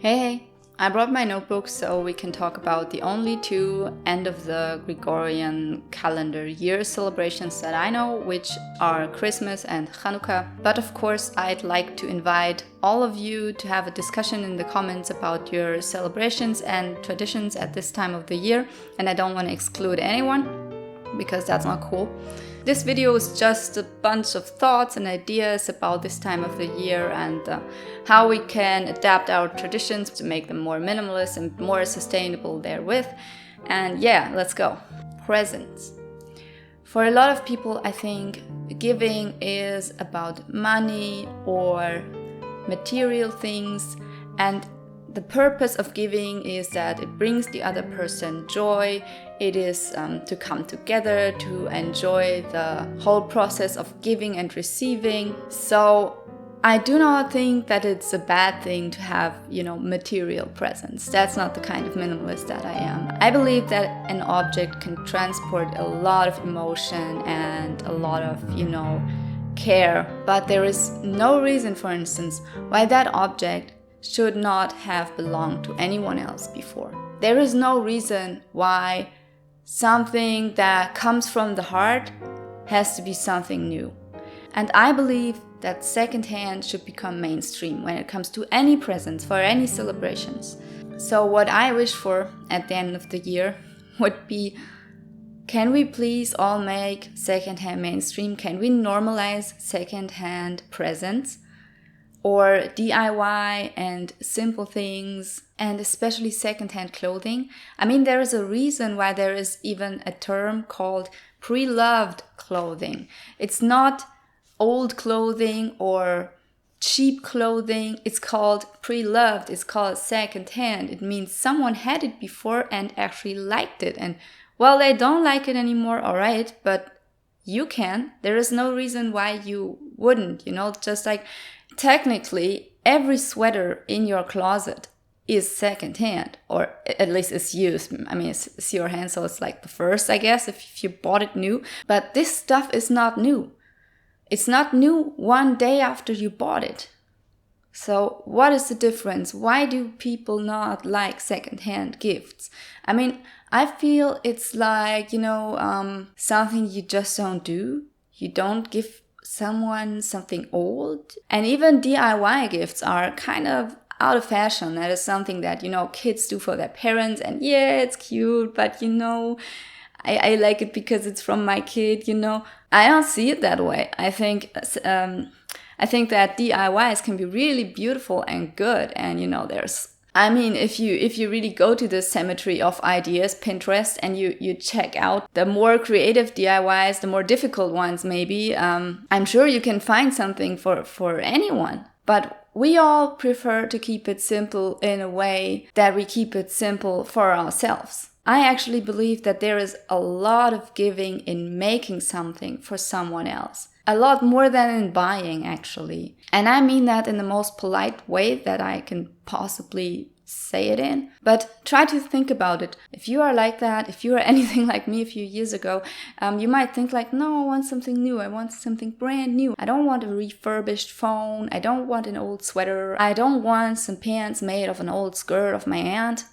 Hey, I brought my notebook so we can talk about the only two end of the Gregorian calendar year celebrations that I know, which are Christmas and Hanukkah. But of course, I'd like to invite all of you to have a discussion in the comments about your celebrations and traditions at this time of the year. And I don't want to exclude anyone, because that's not cool. This video is just a bunch of thoughts and ideas about this time of the year and how we can adapt our traditions to make them more minimalist and more sustainable therewith. And yeah, let's go. Presents. For a lot of people, I think giving is about money or material things, and the purpose of giving is that it brings the other person joy. It is to come together, to enjoy the whole process of giving and receiving. So I do not think that it's a bad thing to have, material presents. That's not the kind of minimalist that I am. I believe that an object can transport a lot of emotion and a lot of, care. But there is no reason, for instance, why that object should not have belonged to anyone else before. There is no reason why something that comes from the heart has to be something new. And I believe that secondhand should become mainstream when it comes to any presents for any celebrations. So what I wish for at the end of the year would be, can we please all make secondhand mainstream? Can we normalize secondhand presents? Or DIY and simple things, and especially secondhand clothing. I mean, there is a reason why there is even a term called pre-loved clothing. It's not old clothing or cheap clothing. It's called pre-loved. It's called secondhand. It means someone had it before and actually liked it. And well, they don't like it anymore, all right, but you can. There is no reason why you wouldn't, just like technically, every sweater in your closet is secondhand, or at least it's used. I mean, it's your hand, so it's like the first, I guess, if you bought it new. But this stuff is not new. It's not new one day after you bought it. So what is the difference? Why do people not like secondhand gifts? I mean, I feel it's like, something you just don't do. You don't give someone something old. And even DIY gifts are kind of out of fashion. That is something that, kids do for their parents. And yeah, it's cute, but I like it because it's from my kid, I don't see it that way. I think that DIYs can be really beautiful and good. And, if you really go to the cemetery of ideas, Pinterest, and you check out the more creative DIYs, the more difficult ones maybe, I'm sure you can find something for anyone. But we all prefer to keep it simple in a way that we keep it simple for ourselves. I actually believe that there is a lot of giving in making something for someone else. A lot more than in buying, actually. And I mean that in the most polite way that I can possibly say it in. But try to think about it. If you are like that, if you are anything like me a few years ago, you might think like, no, I want something new. I want something brand new. I don't want a refurbished phone. I don't want an old sweater. I don't want some pants made of an old skirt of my aunt.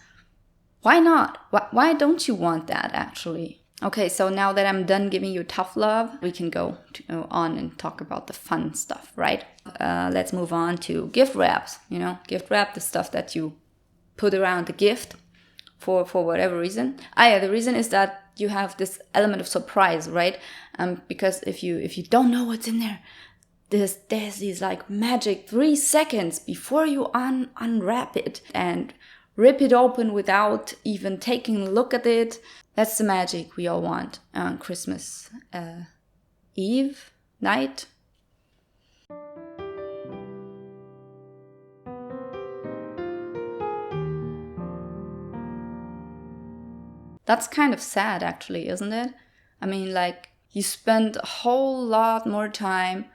Why not? Why don't you want that, actually? Okay, so now that I'm done giving you tough love, we can go on and talk about the fun stuff, right? Let's move on to gift wraps. Gift wrap, the stuff that you put around the gift for whatever reason. The reason is that you have this element of surprise, right? Because if you don't know what's in there, there's these like magic 3 seconds before you unwrap it and rip it open without even taking a look at it. That's the magic we all want on Christmas Eve night. That's kind of sad, actually, isn't it? I mean, like, you spend a whole lot more time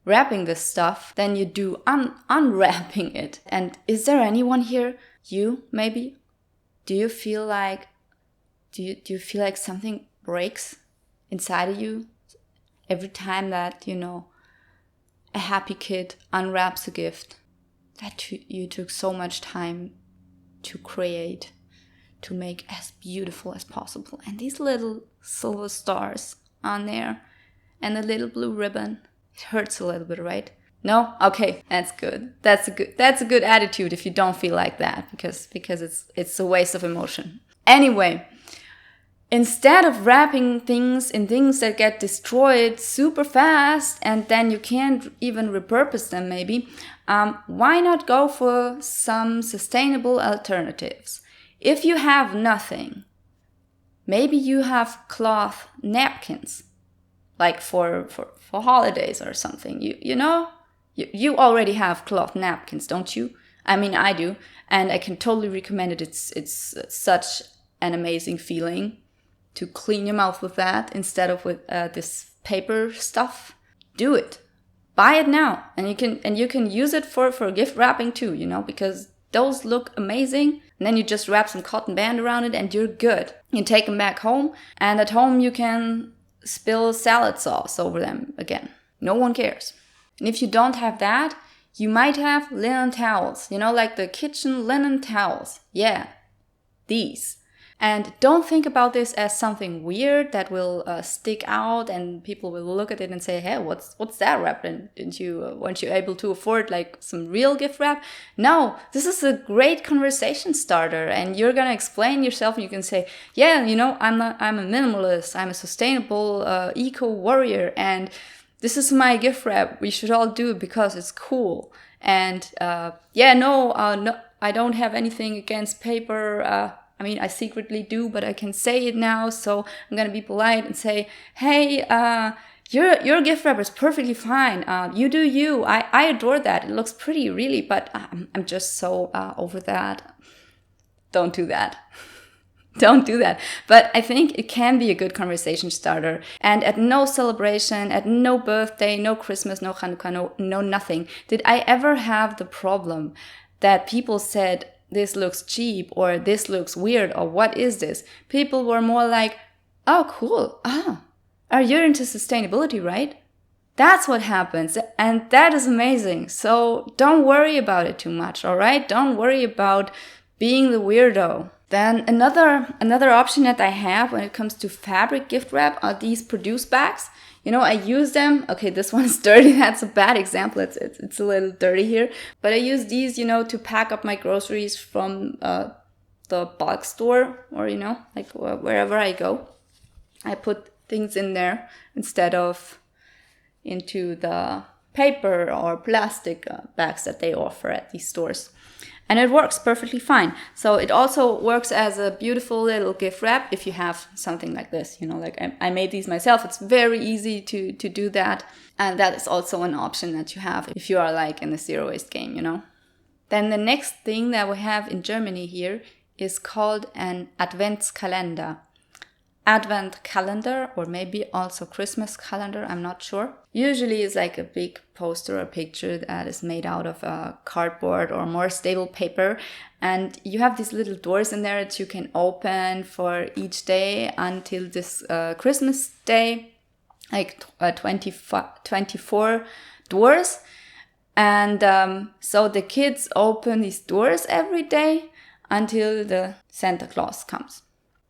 wrapping this stuff than you do unwrapping it. And is there anyone here? You, maybe? Do you feel like something breaks inside of you every time that, a happy kid unwraps a gift? that you took so much time to create, to make as beautiful as possible. And these little silver stars on there and the little blue ribbon, it hurts a little bit, right? No? Okay, that's good. That's a good attitude if you don't feel like that, because it's a waste of emotion. Anyway, instead of wrapping things in things that get destroyed super fast and then you can't even repurpose them maybe, why not go for some sustainable alternatives? If you have nothing, maybe you have cloth napkins, like for holidays or something. You know, you already have cloth napkins, don't you? I mean, I do, and I can totally recommend it. It's such an amazing feeling to clean your mouth with that instead of with this paper stuff. Do it. Buy it now, and you can use it for gift wrapping too, you know, because those look amazing. And then you just wrap some cotton band around it and you're good. You take them back home, and at home you can spill salad sauce over them again. No one cares. And if you don't have that, you might have linen towels, you know, like the kitchen linen towels. Yeah, these. And don't think about this as something weird that will stick out and people will look at it and say, hey, what's that wrap? And weren't you able to afford like some real gift wrap? No, this is a great conversation starter, and you're gonna explain yourself, and you can say, yeah, you know, I'm a minimalist, I'm a sustainable eco warrior, and this is my gift wrap. We should all do it because it's cool. And no, I don't have anything against paper. I mean, I secretly do, but I can say it now, so I'm gonna be polite and say, hey, your gift wrap is perfectly fine. You do you. I adore that. It looks pretty, really, but I'm just so over that. Don't do that. Don't do that. But I think it can be a good conversation starter. And at no celebration, at no birthday, no Christmas, no Hanukkah, no nothing, did I ever have the problem that people said, this looks cheap, or this looks weird, or what is this? People were more like, oh, cool. You're into sustainability, right? That's what happens. And that is amazing. So don't worry about it too much, all right? Don't worry about being the weirdo. Then another option that I have when it comes to fabric gift wrap are these produce bags. You know, I use them. Okay, this one's dirty. That's a bad example. It's a little dirty here. But I use these, you know, to pack up my groceries from the bulk store, or, you know, like wherever I go. I put things in there instead of into the paper or plastic bags that they offer at these stores. And it works perfectly fine. So it also works as a beautiful little gift wrap if you have something like this. You know, like I made these myself. It's very easy to do that. And that is also an option that you have if you are like in the zero waste game, you know. Then the next thing that we have in Germany here is called an Adventskalender. Advent calendar, or maybe also Christmas calendar, I'm not sure. Usually it's like a big poster or picture that is made out of cardboard or more stable paper, and you have these little doors in there that you can open for each day until this Christmas day, like 24 doors. And so the kids open these doors every day until the Santa Claus comes.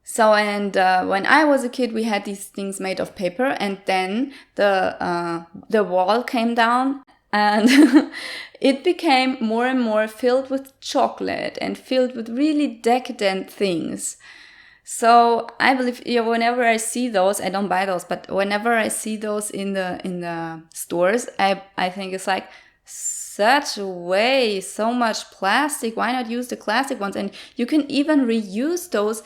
So, and when I was a kid, we had these things made of paper, and then the wall came down, and it became more and more filled with chocolate and filled with really decadent things. So I believe, whenever I see those, I don't buy those, but whenever I see those in the stores, I think it's like such a waste, so much plastic. Why not use the classic ones? And you can even reuse those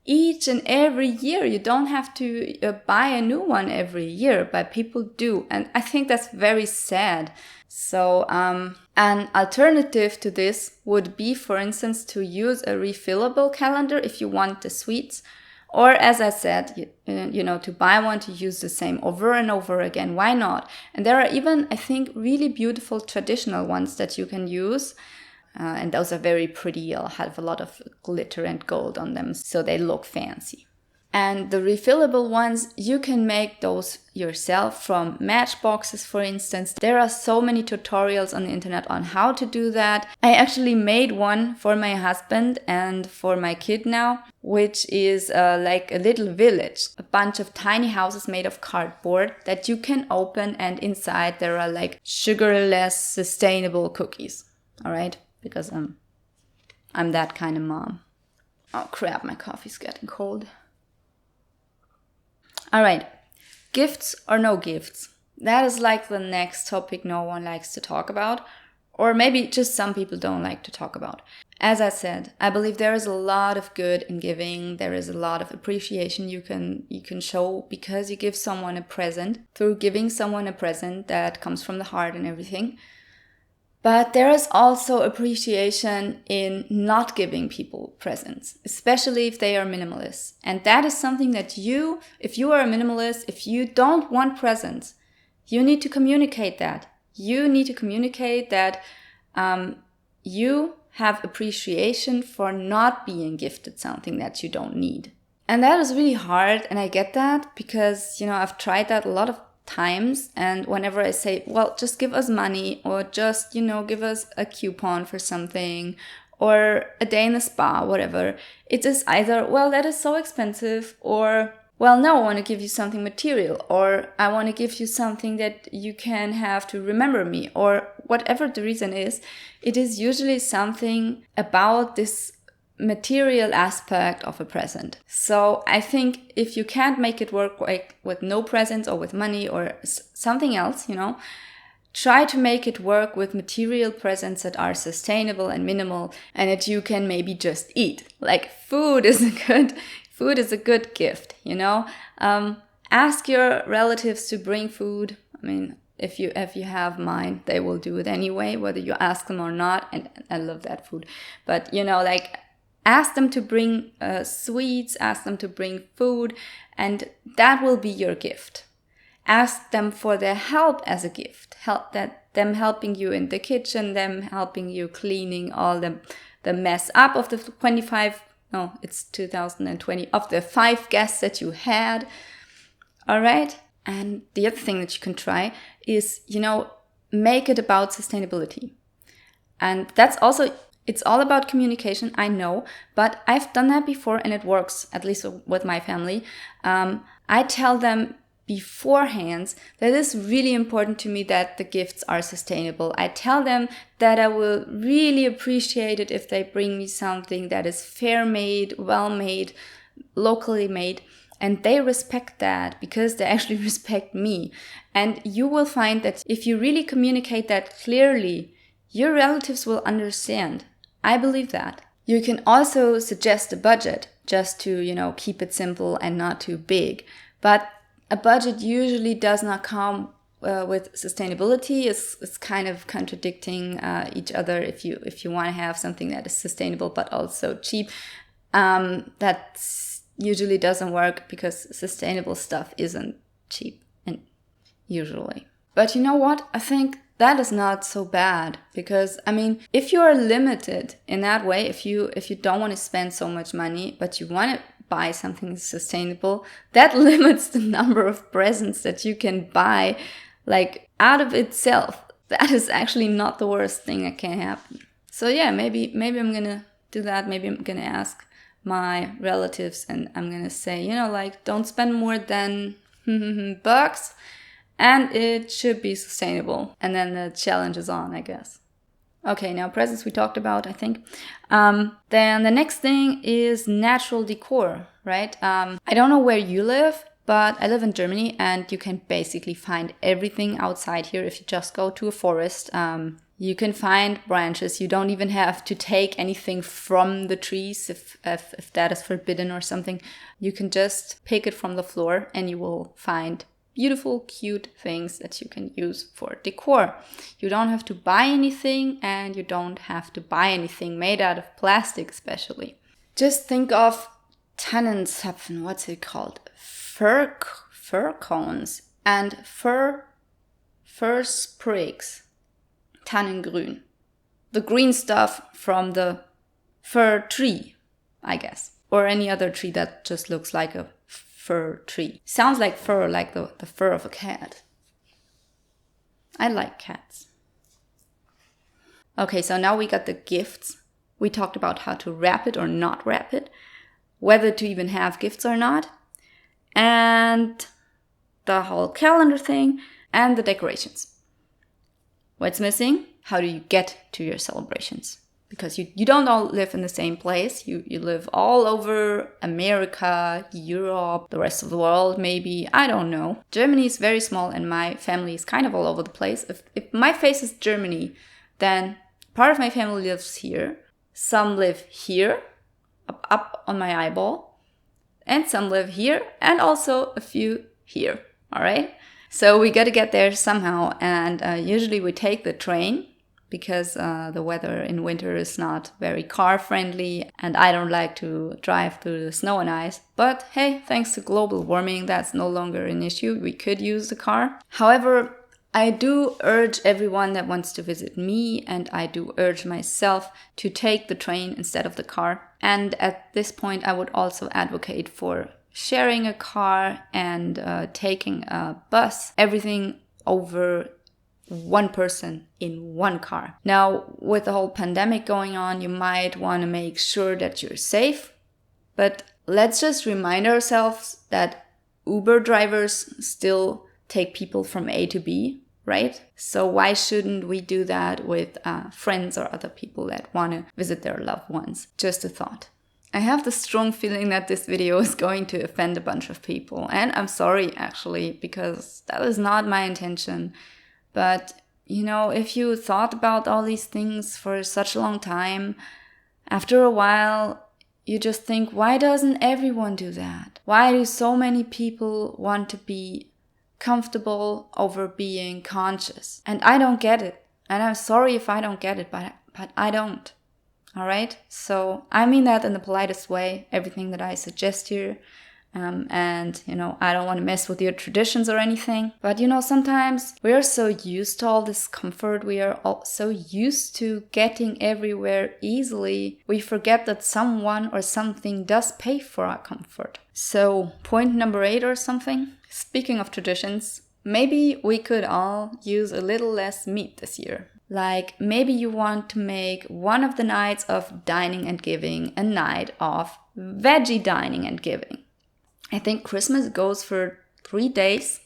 each and every year. You don't have to buy a new one every year, but people do. And I think that's very sad. So an alternative to this would be, for instance, to use a refillable calendar if you want the sweets. Or, as I said, to buy one to use the same over and over again. Why not? And there are even, I think, really beautiful traditional ones that you can use. And those are very pretty. They'll have a lot of glitter and gold on them, so they look fancy. And the refillable ones, you can make those yourself from matchboxes, for instance. There are so many tutorials on the internet on how to do that. I actually made one for my husband and for my kid now, which is like a little village, a bunch of tiny houses made of cardboard that you can open, and inside there are like sugarless, sustainable cookies. All right, because I'm that kind of mom. Oh crap, my coffee's getting cold. All right, gifts or no gifts? That is like the next topic no one likes to talk about, or maybe just some people don't like to talk about. As I said, I believe there is a lot of good in giving. There is a lot of appreciation you can show because you give someone a present. Through giving someone a present that comes from the heart and everything. But there is also appreciation in not giving people presents, especially if they are minimalists. And that is something that if you are a minimalist, if you don't want presents, you need to communicate that. You need to communicate that you have appreciation for not being gifted something that you don't need. And that is really hard, and I get that because, I've tried that a lot of times, and whenever I say, well, just give us money, or just, give us a coupon for something, or a day in the spa, whatever, it is either, well, that is so expensive, or, well, no, I want to give you something material, or I want to give you something that you can have to remember me, or whatever the reason is, it is usually something about this material aspect of a present. So I think if you can't make it work like with no presents or with money or something else, try to make it work with material presents that are sustainable and minimal and that you can maybe just eat. Like food is a good gift, Ask your relatives to bring food. I mean, if you have mine, they will do it anyway, whether you ask them or not. And I love that food. But, ask them to bring sweets, ask them to bring food, and that will be your gift. Ask them for their help as a gift. Them helping you in the kitchen, them helping you cleaning all the mess up of the 2020, of the 5 guests that you had. All right? And the other thing that you can try is, make it about sustainability. And that's also... It's all about communication, I know, but I've done that before and it works, at least with my family. I tell them beforehand that it's really important to me that the gifts are sustainable. I tell them that I will really appreciate it if they bring me something that is fair made, well made, locally made. And they respect that because they actually respect me. And you will find that if you really communicate that clearly, your relatives will understand. I believe that. You can also suggest a budget just to, keep it simple and not too big. But a budget usually does not come with sustainability. It's kind of contradicting each other if you want to have something that is sustainable but also cheap. That usually doesn't work because sustainable stuff isn't cheap and usually. But you know what? I think that is not so bad because, if you are limited in that way, if you don't want to spend so much money, but you want to buy something sustainable, that limits the number of presents that you can buy, like out of itself. That is actually not the worst thing that can happen. So yeah, maybe I'm gonna do that. Maybe I'm gonna ask my relatives and I'm gonna say, don't spend more than bucks. And it should be sustainable. And then the challenge is on, I guess. Okay, now presents we talked about, I think. Then the next thing is natural decor, right? I don't know where you live, but I live in Germany and you can basically find everything outside here if you just go to a forest. You can find branches. You don't even have to take anything from the trees if that is forbidden or something. You can just pick it from the floor and you will find beautiful, cute things that you can use for decor. You don't have to buy anything and you don't have to buy anything made out of plastic especially. Just think of Tannenzapfen, what's it called? Fir cones and fir sprigs. Tannengrün. The green stuff from the fir tree, I guess. or any other tree that just looks like a fir tree. Sounds like fur, like the fur of a cat. I like cats. Okay, so now we got the gifts. We talked about how to wrap it or not wrap it, whether to even have gifts or not, and the whole calendar thing, and the decorations. What's missing? How do you get to your celebrations? Because you don't all live in the same place. You live all over America, Europe, the rest of the world maybe. I don't know. Germany is very small and my family is kind of all over the place. If my face is Germany, then part of my family lives here. Some live here, up on my eyeball. And some live here and also a few here. All right? So we got to get there somehow. And usually we take the train, because the weather in winter is not very car friendly and I don't like to drive through the snow and ice. But hey, thanks to global warming, that's no longer an issue. We could use the car. However, I do urge everyone that wants to visit me, and I do urge myself to take the train instead of the car. And at this point, I would also advocate for sharing a car and taking a bus, everything over one person in one car. Now, with the whole pandemic going on, you might want to make sure that you're safe. But let's just remind ourselves that Uber drivers still take people from A to B, right? So why shouldn't we do that with friends or other people that want to visit their loved ones? Just a thought. I have the strong feeling that this video is going to offend a bunch of people. And I'm sorry, actually, because that is not my intention. But, you know, if you thought about all these things for such a long time, after a while, you just think, why doesn't everyone do that? Why do so many people want to be comfortable over being conscious? And I don't get it. And I'm sorry if I don't get it, but I don't. All right? So I mean that in the politest way, everything that I suggest here. And, you know, I don't want to mess with your traditions or anything. But, you know, sometimes we are so used to all this comfort. We are all so used to getting everywhere easily. We forget that someone or something does pay for our comfort. So point number 8 or something. Speaking of traditions, maybe we could all use a little less meat this year. Like maybe you want to make one of the nights of dining and giving a night of veggie dining and giving. I think Christmas goes for 3 days,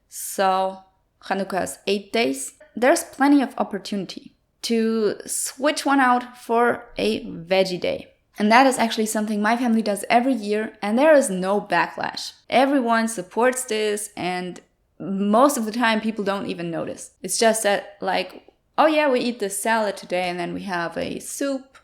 so Hanukkah is 8 days. There's plenty of opportunity to switch one out for a veggie day. And that is actually something my family does every year, and there is no backlash. Everyone supports this, and most of the time people don't even notice. It's just that, like, oh yeah, we eat this salad today, and then we have a soup,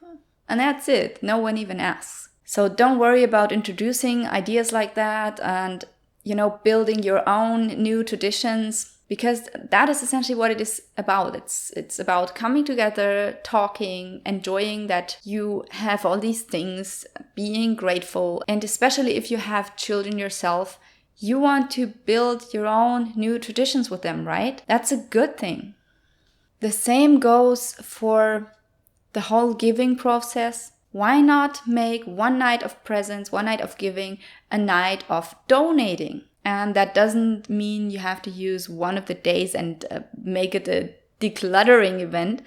and that's it. No one even asks. So don't worry about introducing ideas like that and, you know, building your own new traditions, because that is essentially what it is about. It's about coming together, talking, enjoying that you have all these things, being grateful. And especially if you have children yourself, you want to build your own new traditions with them, right? That's a good thing. The same goes for the whole giving process. Why not make one night of presents, one night of giving, a night of donating? And that doesn't mean you have to use one of the days and make it a decluttering event,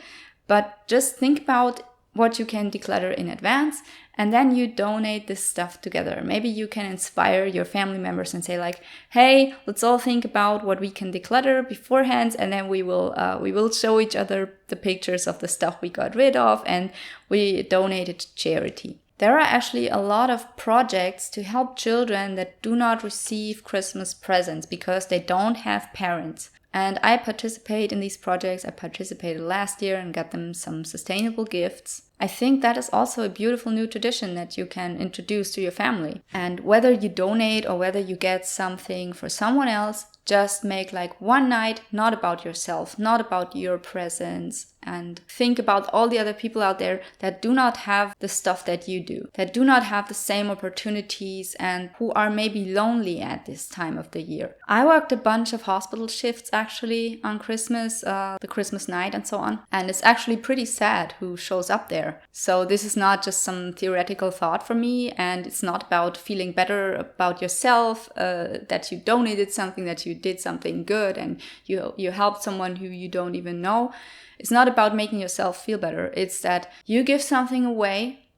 but just think about what you can declutter in advance, and then you donate this stuff together. Maybe you can inspire your family members and say like, hey, let's all think about what we can declutter beforehand, and then we will show each other the pictures of the stuff we got rid of and we donate it to charity. There are actually a lot of projects to help children that do not receive Christmas presents because they don't have parents. And I participate in these projects. I participated last year and got them some sustainable gifts. I think that is also a beautiful new tradition that you can introduce to your family. And whether you donate or whether you get something for someone else, just make like one night not about yourself, not about your presents, and think about all the other people out there that do not have the stuff that you do, that do not have the same opportunities and who are maybe lonely at this time of the year. I worked a bunch of hospital shifts actually on Christmas, the Christmas night and so on. And it's actually pretty sad who shows up there. there. So this is not just some theoretical thought for me, and it's not about feeling better about yourself, that you donated something, that you did something good, and you helped someone who you don't even know. It's not about making yourself feel better. It's that you give something away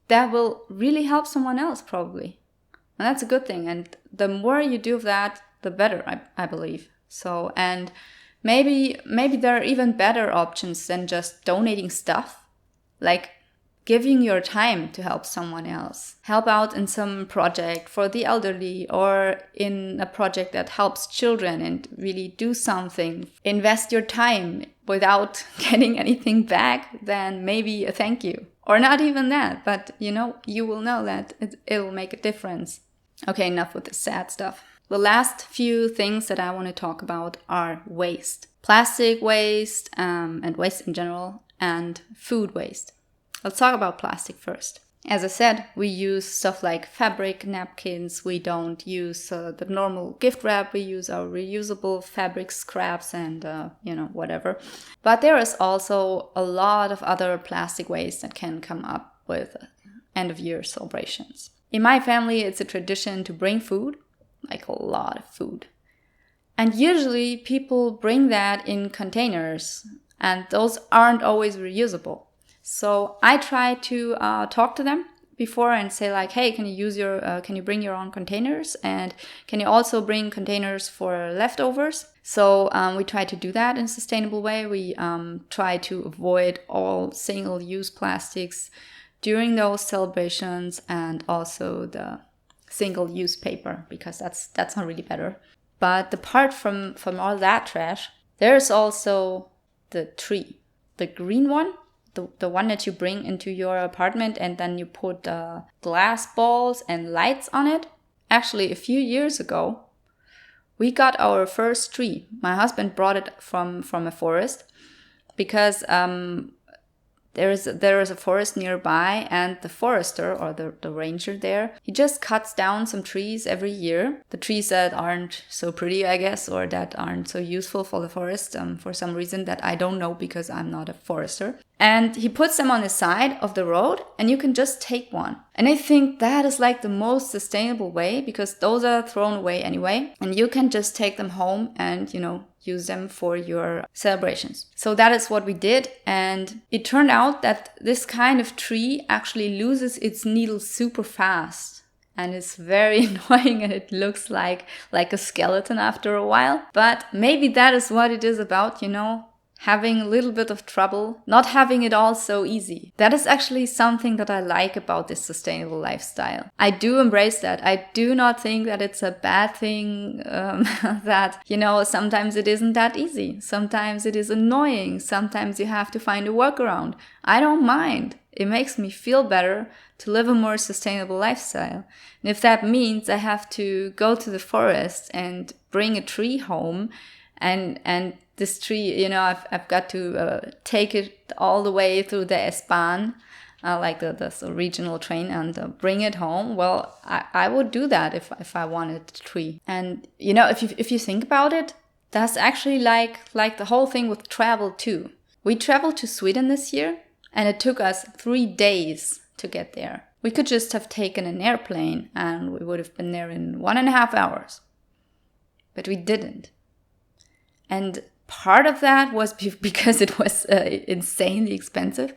that will really help someone else, probably. And that's a good thing. And the more you do of that, the better, I believe. So, and maybe there are even better options than just donating stuff, like giving your time to help someone else. Help out in some project for the elderly, or in a project that helps children, and really do something. Invest your time without getting anything back, then maybe a thank you. Or not even that, but you will know that it'll make a difference. Okay, enough with the sad stuff. The last few things that I want to talk about are waste. Plastic waste, and waste in general, and food waste. Let's talk about plastic first. As I said, we use stuff like fabric napkins. We don't use the normal gift wrap. We use our reusable fabric scraps and, whatever. But there is also a lot of other plastic waste that can come up with end of year celebrations. In my family, it's a tradition to bring food, like a lot of food. And usually people bring that in containers, and those aren't always reusable. So I try to talk to them before and say like, hey, can you bring your own containers? And can you also bring containers for leftovers? So we try to do that in a sustainable way. We try to avoid all single-use plastics during those celebrations, and also the single-use paper, because that's not really better. But apart from all that trash, there's also the tree, the green one. The one that you bring into your apartment and then you put glass balls and lights on it. Actually, a few years ago, we got our first tree. My husband brought it from a forest, because there is a forest nearby, and the forester, or the ranger there, he just cuts down some trees every year. The trees that aren't so pretty, I guess, or that aren't so useful for the forest, for some reason that I don't know, because I'm not a forester. And he puts them on the side of the road, and you can just take one. And I think that is like the most sustainable way, because those are thrown away anyway, and you can just take them home and, use them for your celebrations. So that is what we did, and it turned out that this kind of tree actually loses its needles super fast, and it's very annoying, and it looks like a skeleton after a while. But maybe that is what it is about, having a little bit of trouble, not having it all so easy. That is actually something that I like about this sustainable lifestyle. I do embrace that. I do not think that it's a bad thing, that, sometimes it isn't that easy. Sometimes it is annoying. Sometimes you have to find a workaround. I don't mind. It makes me feel better to live a more sustainable lifestyle. And if that means I have to go to the forest and bring a tree home, and this tree, I've got to take it all the way through the S-Bahn, like the regional train, and bring it home. Well, I would do that if I wanted a tree. And if you think about it, that's actually like the whole thing with travel too. We traveled to Sweden this year, and it took us 3 days to get there. We could just have taken an airplane, and we would have been there in 1.5 hours. But we didn't. And part of that was because it was insanely expensive,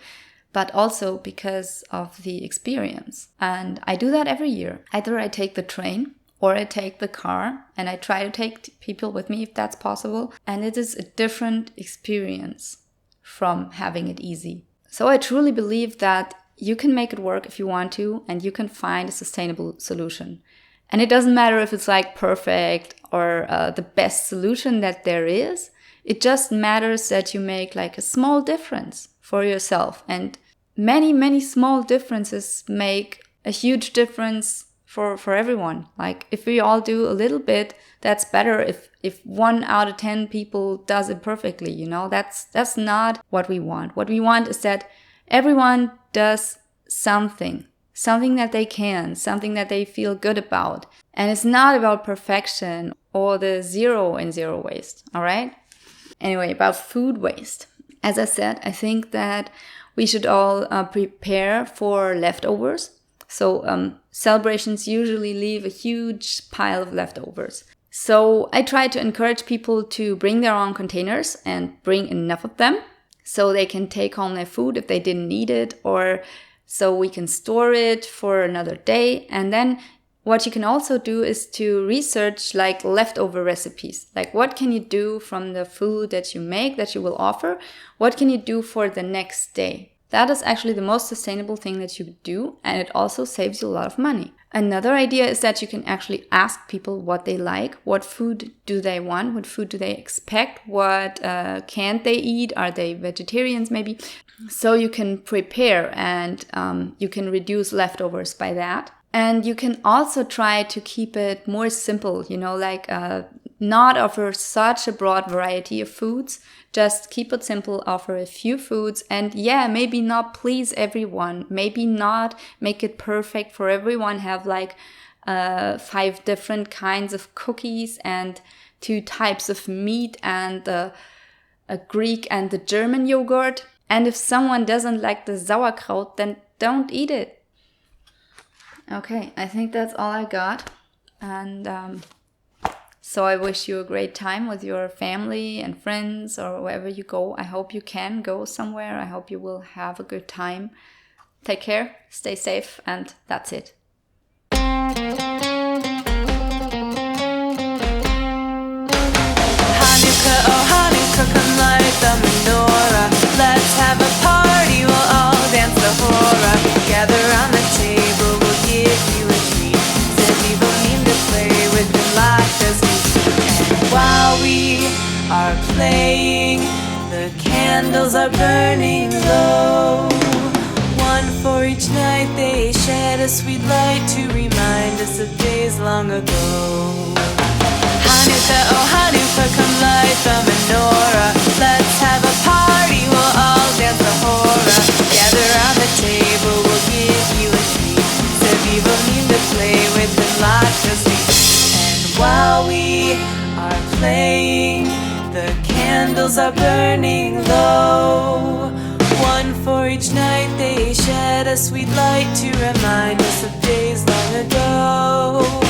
but also because of the experience. And I do that every year. Either I take the train or I take the car, and I try to take people with me if that's possible. And it is a different experience from having it easy. So I truly believe that you can make it work if you want to, and you can find a sustainable solution. And it doesn't matter if it's like perfect or the best solution that there is. It just matters that you make like a small difference for yourself. And many, many small differences make a huge difference for everyone. Like if we all do a little bit, that's better. If 1 out of 10 people does it perfectly, that's not what we want. What we want is that everyone does something that they can, something that they feel good about. And it's not about perfection or the 0 in zero waste, all right? Anyway, about food waste. As I said, I think that we should all prepare for leftovers. So celebrations usually leave a huge pile of leftovers. So I try to encourage people to bring their own containers and bring enough of them so they can take home their food if they didn't need it, or so we can store it for another day. And then what you can also do is to research like leftover recipes. Like, what can you do from the food that you make, that you will offer? What can you do for the next day? That is actually the most sustainable thing that you could do, and it also saves you a lot of money. Another idea is that you can actually ask people what they like, what food do they want, what food do they expect, what can't they eat, are they vegetarians maybe? So you can prepare and you can reduce leftovers by that. And you can also try to keep it more simple, like not offer such a broad variety of foods. Just keep it simple, offer a few foods, and maybe not please everyone. Maybe not make it perfect for everyone. Have like 5 different kinds of cookies and 2 types of meat and a Greek and the German yogurt. And if someone doesn't like the sauerkraut, then don't eat it. Okay, I think that's all I got. And so I wish you a great time with your family and friends or wherever you go. I hope you can go somewhere. I hope you will have a good time. Take care, stay safe, and that's it. Hanukkah, oh Hanukkah, come light the menorah. Let's have a party, we'll all dance the hora. Gather around the table, we'll give you a treat. Said people mean to play with them like this. And while we are playing, the candles are burning low. One for each night, they shed a sweet light to remind us of days long ago. Hanukkah, oh Hanukkah, come light the menorah. Let's have a party, we'll all dance the hora. Gather around the table, we'll give you a treat. So people need to play with them like the sweet. And while we are playing, the candles are burning low. One for each night, they shed a sweet light to remind us of days long ago.